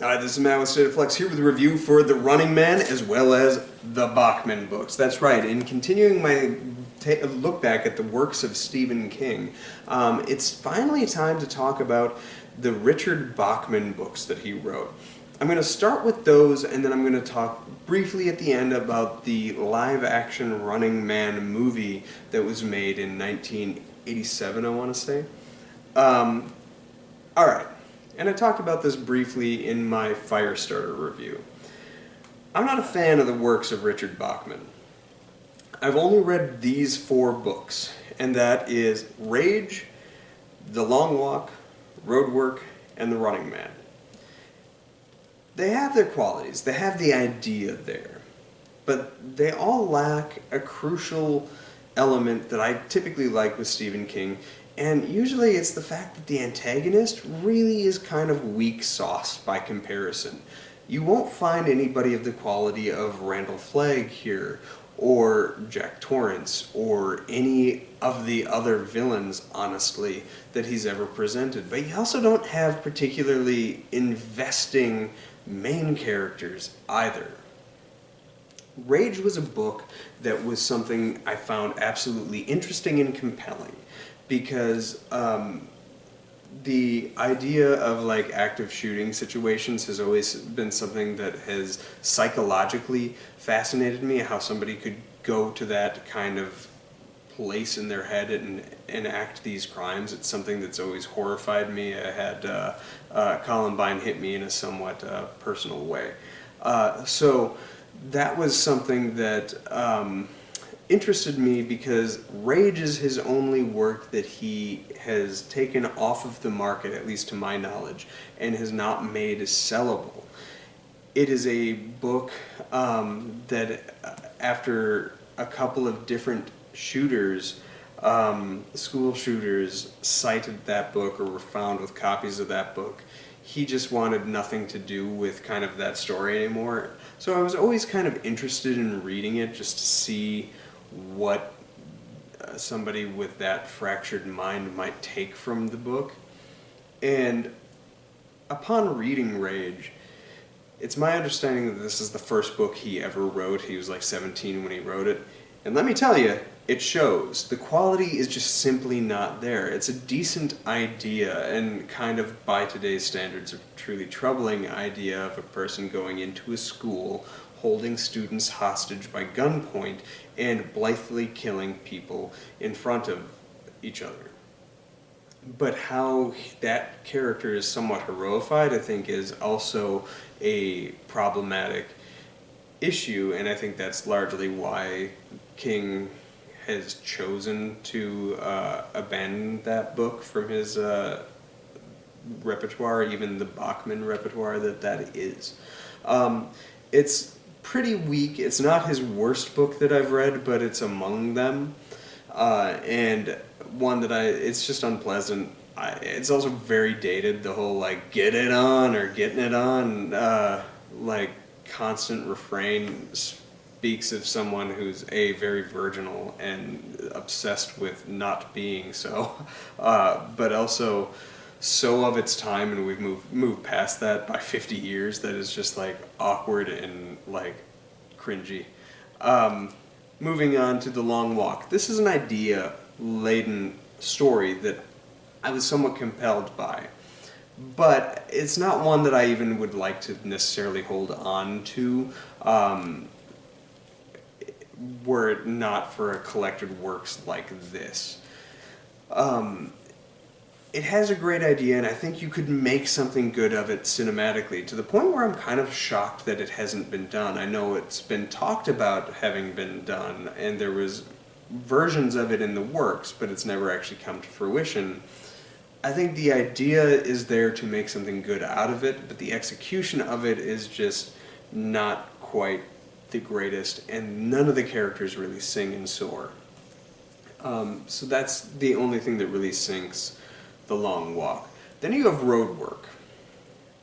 Hi, this is Matt with State of Flex here with a review for The Running Man as well as the Bachman books. That's right, in continuing my look back at the works of Stephen King, it's finally time to talk about the Richard Bachman books that he wrote. I'm going to start with those, and then I'm going to talk briefly at the end about the live-action Running Man movie that was made in 1987, I want to say. Alright. And I talked about this briefly in my Firestarter review. I'm not a fan of the works of Richard Bachman. I've only read these 4 books, and that is Rage, The Long Walk, Roadwork, and The Running Man. They have their qualities, they have the idea there, but they all lack a crucial element that I typically like with Stephen King. And usually it's the fact that the antagonist really is kind of weak sauce by comparison. You won't find anybody of the quality of Randall Flagg here, or Jack Torrance, or any of the other villains, honestly, that he's ever presented. But you also don't have particularly investing main characters either. Rage was a book that was something I found absolutely interesting and compelling. Because the idea of like active shooting situations has always been something that has psychologically fascinated me, how somebody could go to that kind of place in their head and enact these crimes. It's something that's always horrified me. I had Columbine hit me in a somewhat personal way. So that was something that interested me because Rage is his only work that he has taken off of the market, at least to my knowledge, and has not made sellable. It is a book that after a couple of different shooters, school shooters, cited that book or were found with copies of that book, he just wanted nothing to do with kind of that story anymore. So I was always kind of interested in reading it just to see what somebody with that fractured mind might take from the book. And upon reading Rage, it's my understanding that this is the first book he ever wrote. He was like 17 when he wrote it. And let me tell you, it shows. The quality is just simply not there. It's a decent idea, and kind of by today's standards, a truly troubling idea of a person going into a school, holding students hostage by gunpoint, and blithely killing people in front of each other. But how that character is somewhat heroified, I think, is also a problematic issue, and I think that's largely why King has chosen to abandon that book from his repertoire, even the Bachman repertoire that is. It's pretty weak. It's not his worst book that I've read, but it's among them. And one that it's just unpleasant. It's also very dated, the whole like get it on or getting it on like constant refrain speaks of someone who's very virginal and obsessed with not being so, but also so of its time, and we've moved past that by 50 years, that is just like awkward and like cringy. Moving on to The Long Walk. This is an idea-laden story that I was somewhat compelled by, but it's not one that I even would like to necessarily hold on to, were it not for a collected works like this. It has a great idea, and I think you could make something good of it cinematically, to the point where I'm kind of shocked that it hasn't been done. I know it's been talked about having been done, and there was versions of it in the works, but it's never actually come to fruition. I think the idea is there to make something good out of it, but the execution of it is just not quite the greatest, and none of the characters really sing and soar. So that's the only thing that really sinks The Long Walk. Then you have Roadwork.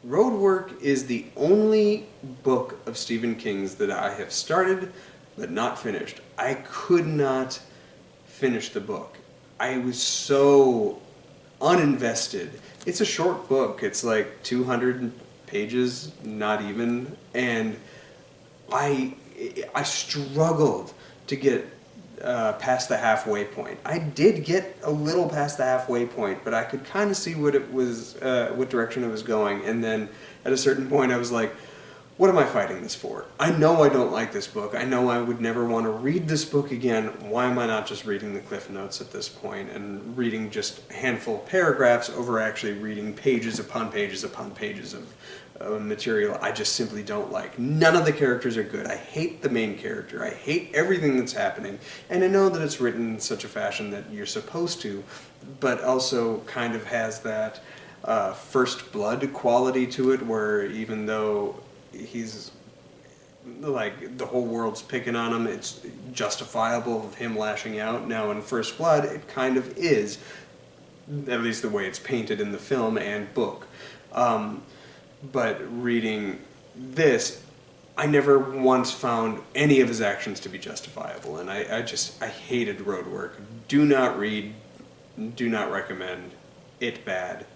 Roadwork is the only book of Stephen King's that I have started but not finished. I could not finish the book. I was so uninvested. It's a short book. It's like 200 pages, not even, and I struggled to get past the halfway point. I did get a little past the halfway point, but I could kind of see what direction it was going, and then at a certain point I was like, what am I fighting this for? I know I don't like this book. I know I would never want to read this book again. Why am I not just reading the Cliff Notes at this point and reading just a handful of paragraphs over actually reading pages upon pages upon pages of material I just simply don't like. None of the characters are good. I hate the main character. I hate everything that's happening. And I know that it's written in such a fashion that you're supposed to, but also kind of has that first blood quality to it, where even though he's like the whole world's picking on him, it's justifiable of him lashing out. Now in First Blood it kind of is, at least the way it's painted in the film and book. But reading this, I never once found any of his actions to be justifiable, and I hated Roadwork. Do not read, do not recommend, it bad.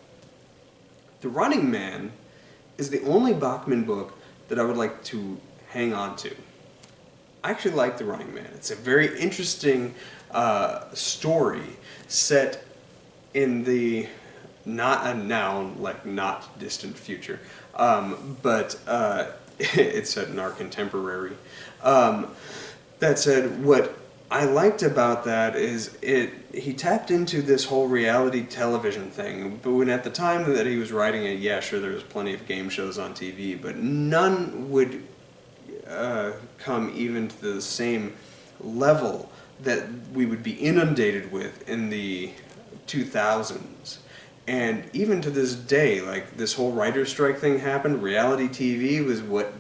The Running Man is the only Bachman book that I would like to hang on to. I actually like The Running Man. It's a very interesting story set in the not distant future, but it's set in our contemporary. That said, what I liked about that is he tapped into this whole reality television thing, but when at the time that he was writing it, yeah, sure, there was plenty of game shows on TV, but none would come even to the same level that we would be inundated with in the 2000s. And even to this day, like, this whole writer's strike thing happened. Reality TV was what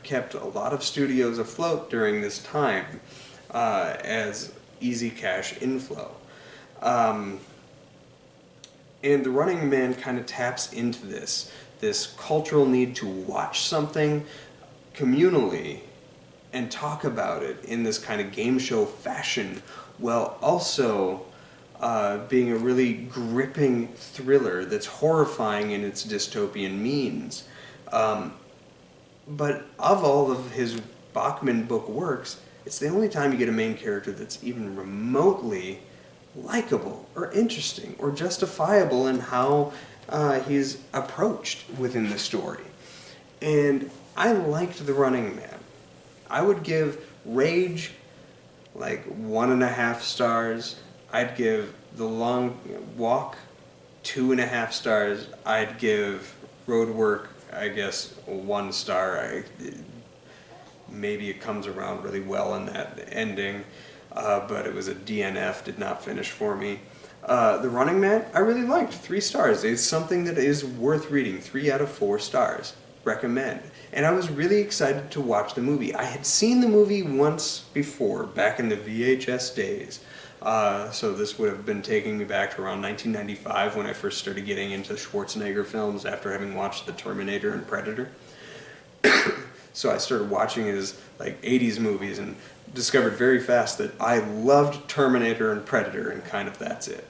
kept a lot of studios afloat during this time as easy cash inflow. And The Running Man kind of taps into this cultural need to watch something communally and talk about it in this kind of game show fashion, while also being a really gripping thriller that's horrifying in its dystopian means. But of all of his Bachman book works, it's the only time you get a main character that's even remotely likable or interesting or justifiable in how he's approached within the story. And I liked The Running Man. I would give Rage like 1.5 stars. I'd give The Long Walk 2.5 stars. I'd give Roadwork, I guess, 1 star. Maybe it comes around really well in that ending, but it was a DNF, did not finish for me. The Running Man, I really liked, 3 stars. It's something that is worth reading, 3 out of 4 stars. Recommend. And I was really excited to watch the movie. I had seen the movie once before, back in the VHS days. So this would have been taking me back to around 1995 when I first started getting into Schwarzenegger films after having watched The Terminator and Predator. So I started watching his like 80s movies and discovered very fast that I loved Terminator and Predator, and kind of that's it.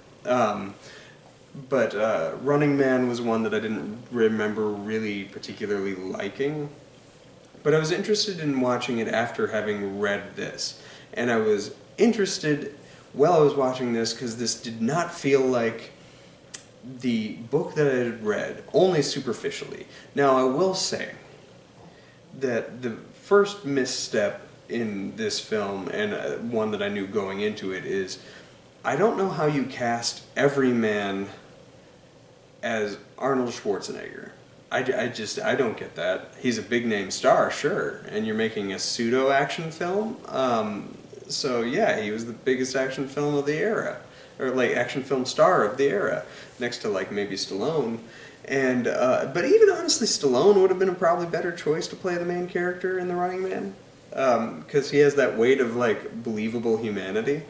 But Running Man was one that I didn't remember really particularly liking. But I was interested in watching it after having read this. And I was interested while I was watching this because this did not feel like the book that I had read, only superficially. Now I will say that the first misstep in this film, and one that I knew going into it, is I don't know how you cast every man as Arnold Schwarzenegger. I don't get that. He's a big name star, sure, and you're making a pseudo action film. So yeah, he was the biggest action film of the era, or like action film star of the era, next to like maybe Stallone. And but even honestly, Stallone would have been a probably better choice to play the main character in The Running Man, because he has that weight of like believable humanity,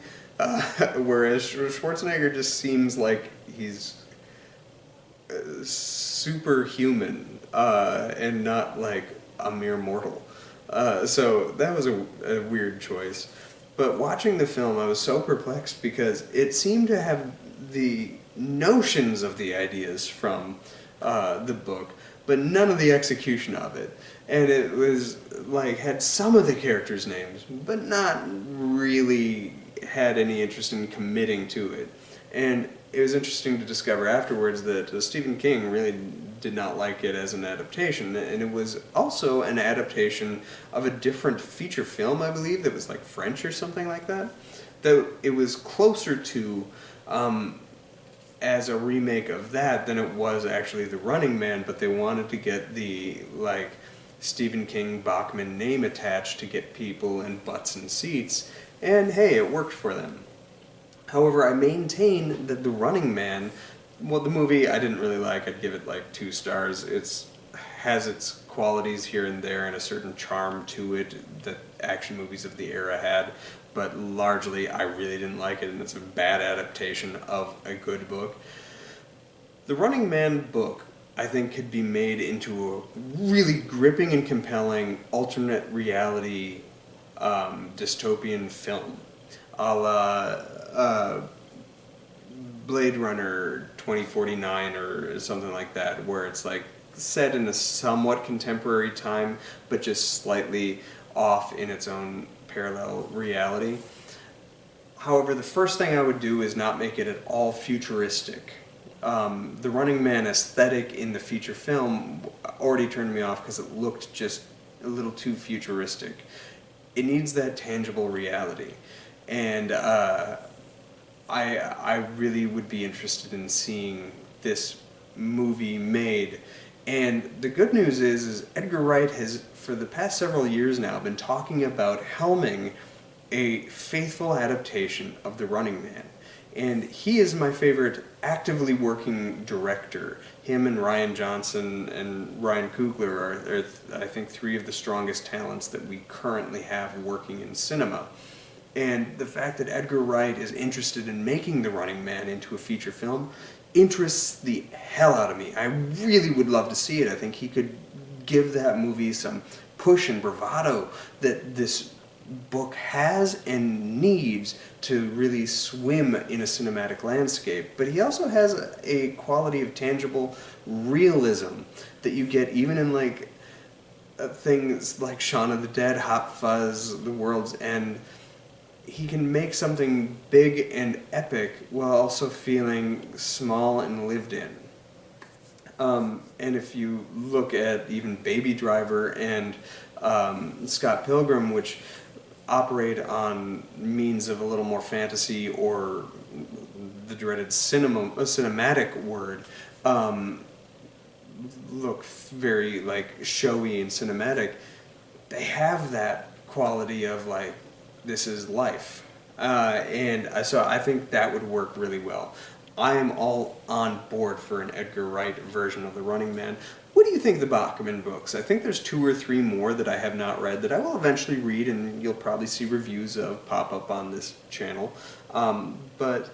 whereas Schwarzenegger just seems like he's superhuman and not like a mere mortal. So that was a weird choice. But watching the film, I was so perplexed because it seemed to have the notions of the ideas from the book, but none of the execution of it. And it was like had some of the characters' names, but not really had any interest in committing to it. And it was interesting to discover afterwards that Stephen King really did not like it as an adaptation, and it was also an adaptation of a different feature film, I believe, that was like French or something like that. Though it was closer to as a remake of that than it was actually The Running Man, but they wanted to get the like Stephen King Bachman name attached to get people in butts and seats, and hey, it worked for them. However, I maintain that The Running Man, well, the movie I didn't really like. I'd give it like 2 stars. It's has its qualities here and there and a certain charm to it that action movies of the era had, but largely I really didn't like it, and it's a bad adaptation of a good book. The Running Man book, I think, could be made into a really gripping and compelling alternate reality dystopian film, a la Blade Runner 2049 or something like that, where it's like set in a somewhat contemporary time, but just slightly off in its own parallel reality. However, the first thing I would do is not make it at all futuristic. The Running Man aesthetic in the feature film already turned me off because it looked just a little too futuristic. It needs that tangible reality, and I really would be interested in seeing this movie made. And the good news is Edgar Wright has, for the past several years now, been talking about helming a faithful adaptation of The Running Man. And he is my favorite actively working director. Him and Rian Johnson and Ryan Coogler are, I think, 3 of the strongest talents that we currently have working in cinema. And the fact that Edgar Wright is interested in making The Running Man into a feature film interests the hell out of me. I really would love to see it. I think he could give that movie some push and bravado that this book has and needs to really swim in a cinematic landscape. But he also has a quality of tangible realism that you get even in like things like Shaun of the Dead, Hot Fuzz, The World's End. He can make something big and epic while also feeling small and lived in. And if you look at even Baby Driver and Scott Pilgrim, which operate on means of a little more fantasy or the dreaded cinematic word, look very like showy and cinematic, they have that quality of like, this is life. And so I think that would work really well. I am all on board for an Edgar Wright version of The Running Man. What do you think of the Bachman books? I think there's 2 or 3 more that I have not read that I will eventually read, and you'll probably see reviews of pop up on this channel. But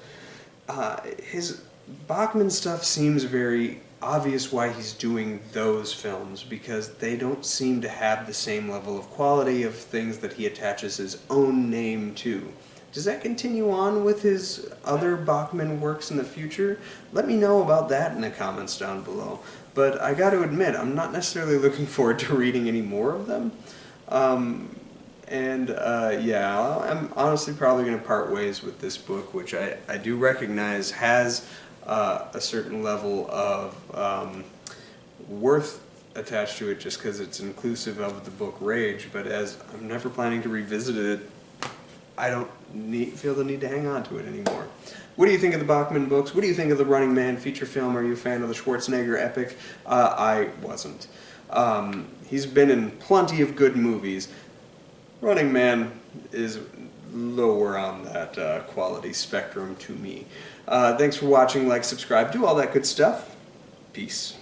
his Bachman stuff seems very obvious why he's doing those films, because they don't seem to have the same level of quality of things that he attaches his own name to. Does that continue on with his other Bachman works in the future? Let me know about that in the comments down below. But I got to admit, I'm not necessarily looking forward to reading any more of them. Yeah, I'm honestly probably going to part ways with this book, which I do recognize has a certain level of worth attached to it just because it's inclusive of the book Rage, but as I'm never planning to revisit it, I don't feel the need to hang on to it anymore. What do you think of the Bachman books? What do you think of the Running Man feature film? Are you a fan of the Schwarzenegger epic? I wasn't. He's been in plenty of good movies. Running Man is lower on that quality spectrum to me. Thanks for watching. Like, subscribe, do all that good stuff. Peace.